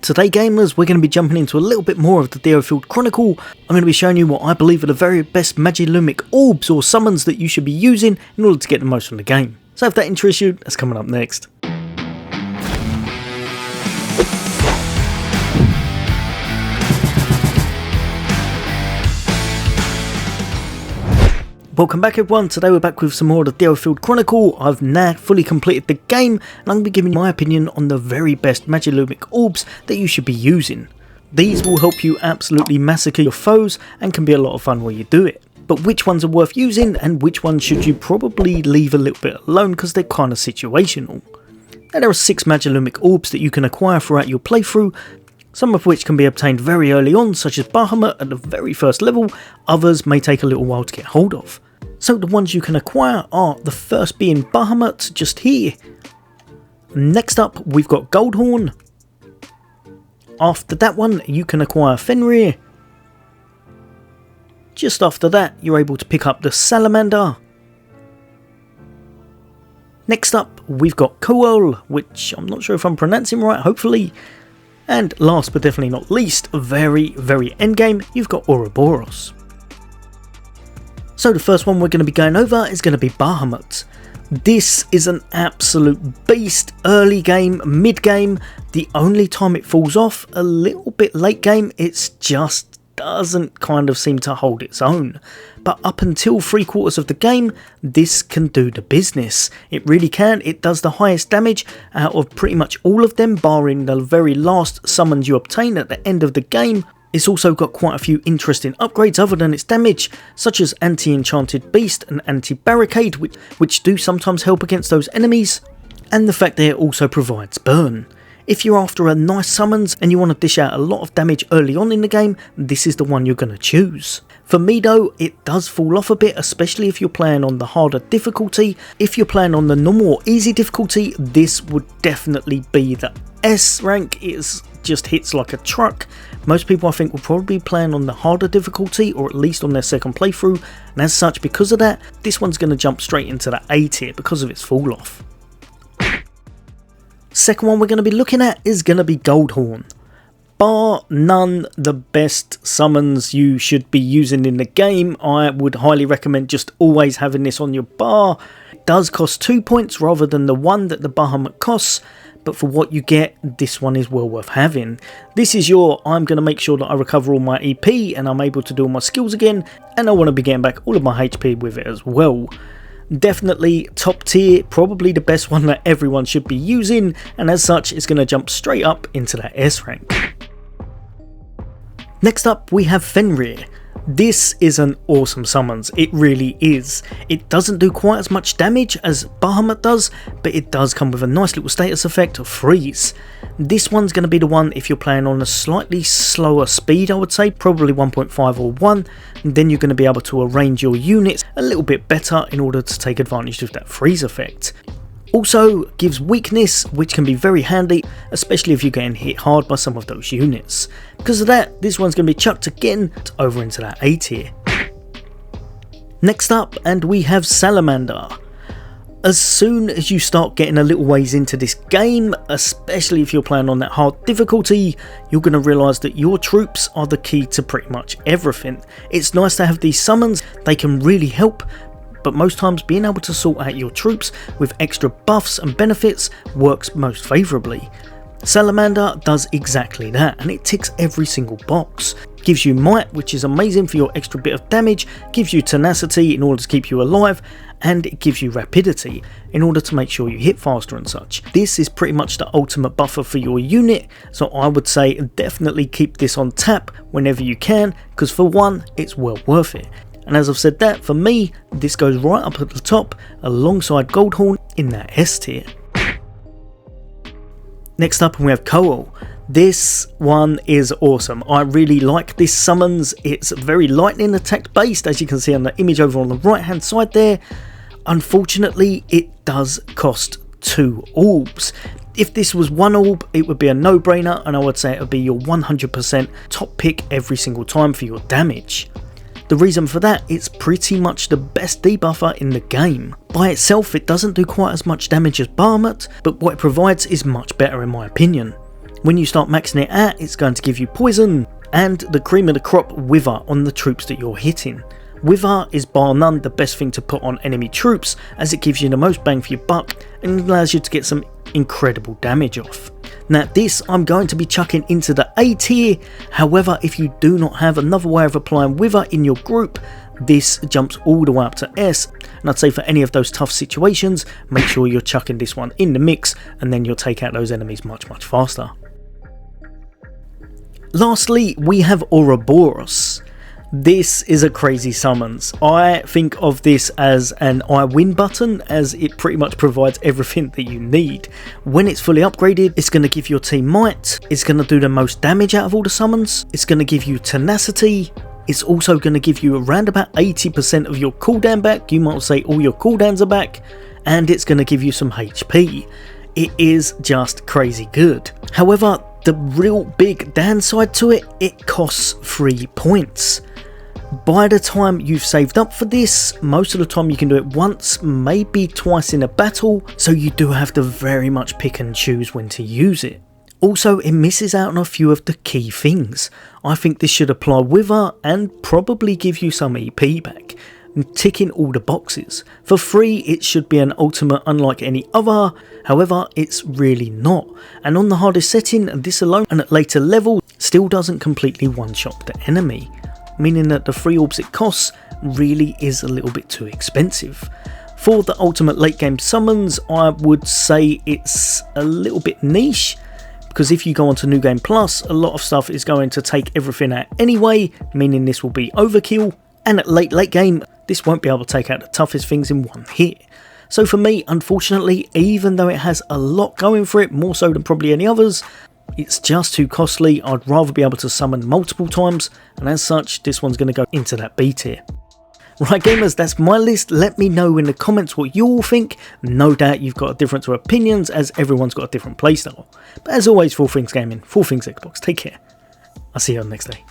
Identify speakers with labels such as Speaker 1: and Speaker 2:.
Speaker 1: today, gamers, we're going to be jumping into a little bit more of the Diofield Chronicle. I'm going to be showing you what I believe are the very best Magilumic Orbs or summons that you should be using in order to get the most from the game. So if that interests you, that's coming up next. Welcome back everyone, today we're back with some more of the Diofield Chronicle. I've now fully completed the game and I'm going to be giving my opinion on the very best Magilumic Orbs that you should be using. These will help you absolutely massacre your foes and can be a lot of fun while you do it. But which ones are worth using and which ones should you probably leave a little bit alone because they're kind of situational. Now there are 6 Magilumic Orbs that you can acquire throughout your playthrough, some of which can be obtained very early on, such as Bahamut at the very first level, others may take a little while to get hold of. So the ones you can acquire are the first being Bahamut, just here. Next up we've got Goldhorn. After that one you can acquire Fenrir. Just after that you're able to pick up the Salamander. Next up we've got Cull, which I'm not sure if I'm pronouncing right, hopefully. And last but definitely not least, very endgame, you've got Auroboros. So the first one we're going to be going over is going to be Bahamut. This is an absolute beast early game, mid game. The only time it falls off a little bit late game, it's just doesn't kind of seem to hold its own. But up until 3/4 of the game, this can do the business. It really can. It does the highest damage out of pretty much all of them, barring the very last summons you obtain at the end of the game. It's also got quite a few interesting upgrades other than its damage, such as anti-enchanted beast and anti-barricade, which do sometimes help against those enemies, and the fact that it also provides burn. If you're after a nice summons and you want to dish out a lot of damage early on in the game, this is the one you're going to choose. For me though, it does fall off a bit, especially if you're playing on the harder difficulty. If you're playing on the normal or easy difficulty, this would definitely be the S rank. It just hits like a truck. Most people I think will probably be playing on the harder difficulty, or at least on their second playthrough, and as such, because of that, this one's going to jump straight into the A tier because of its fall off. Second one we're going to be looking at is going to be Goldhorn. Bar none the best summons you should be using in the game. I would highly recommend just always having this on your bar. It does cost 2 points rather than the 1 that the Bahamut costs, but for what you get, this one is well worth having. This is your, I'm going to make sure that I recover all my EP and I'm able to do all my skills again, and I want to be getting back all of my HP with it as well. Definitely top tier, probably the best one that everyone should be using, and as such it's going to jump straight up into that S rank. Next up we have Fenrir. This is an awesome summons, it really is. It doesn't do quite as much damage as Bahamut does, but it does come with a nice little status effect of freeze. This one's going to be the one if you're playing on a slightly slower speed, I would say, probably 1.5 or 1, and then you're going to be able to arrange your units a little bit better in order to take advantage of that freeze effect. Also gives weakness, which can be very handy, especially if you're getting hit hard by some of those units. Because of that, this one's going to be chucked again over into that A tier. Next up, and we have Salamander. As soon as you start getting a little ways into this game, especially if you're playing on that hard difficulty, you're going to realise that your troops are the key to pretty much everything. It's nice to have these summons, they can really help, but most times being able to sort out your troops with extra buffs and benefits works most favourably. Salamander does exactly that, and it ticks every single box. Gives you might, which is amazing for your extra bit of damage, gives you tenacity in order to keep you alive, and it gives you rapidity in order to make sure you hit faster and such. This is pretty much the ultimate buffer for your unit, so I would say definitely keep this on tap whenever you can, because for one, it's well worth it. And as I've said that, for me, this goes right up at the top alongside Goldhorn in that S tier. Next up we have Cull. This one is awesome. I really like this summons. It's very lightning attack based, as you can see on the image over on the right hand side there. Unfortunately, it does cost 2 orbs. If this was 1 orb, it would be a no-brainer, and I would say it would be your 100% top pick every single time for your damage. The reason for that, it's pretty much the best debuffer in the game. By itself, it doesn't do quite as much damage as Bahamut, but what it provides is much better in my opinion. When you start maxing it out, it's going to give you poison, and the cream of the crop, Wither on the troops that you're hitting. Wither is bar none the best thing to put on enemy troops, as it gives you the most bang for your buck and allows you to get some incredible damage off. Now this I'm going to be chucking into the A tier, however if you do not have another way of applying Wither in your group, this jumps all the way up to S, and I'd say for any of those tough situations, make sure you're chucking this one in the mix, and then you'll take out those enemies much faster. Lastly, we have Auroboros. This is a crazy summons. I think of this as an I win button, as it pretty much provides everything that you need. When it's fully upgraded, it's going to give your team might, it's going to do the most damage out of all the summons, it's going to give you tenacity, it's also going to give you around about 80% of your cooldown back, you might say all your cooldowns are back, and it's going to give you some HP. It is just crazy good. However, the real big downside to it, it costs 3 points. By the time you've saved up for this, most of the time you can do it once, maybe twice in a battle, so you do have to very much pick and choose when to use it. Also, it misses out on a few of the key things. I think this should apply Wither and probably give you some EP back, ticking all the boxes. For free, it should be an ultimate unlike any other, however it's really not, and on the hardest setting, this alone and at later levels still doesn't completely one-shot the enemy, meaning that the 3 orbs it costs really is a little bit too expensive. For the ultimate late game summons, I would say it's a little bit niche, because if you go on to New Game Plus, a lot of stuff is going to take everything out anyway, meaning this will be overkill, and at late game, this won't be able to take out the toughest things in one hit. So for me, unfortunately, even though it has a lot going for it, more so than probably any others, it's just too costly. I'd rather be able to summon multiple times, and as such, this one's going to go into that B tier. Right gamers, that's my list. Let me know in the comments what you all think. No doubt you've got a difference of opinions, as everyone's got a different playstyle. But as always, for all things gaming, for all things Xbox, take care. I'll see you on the next day.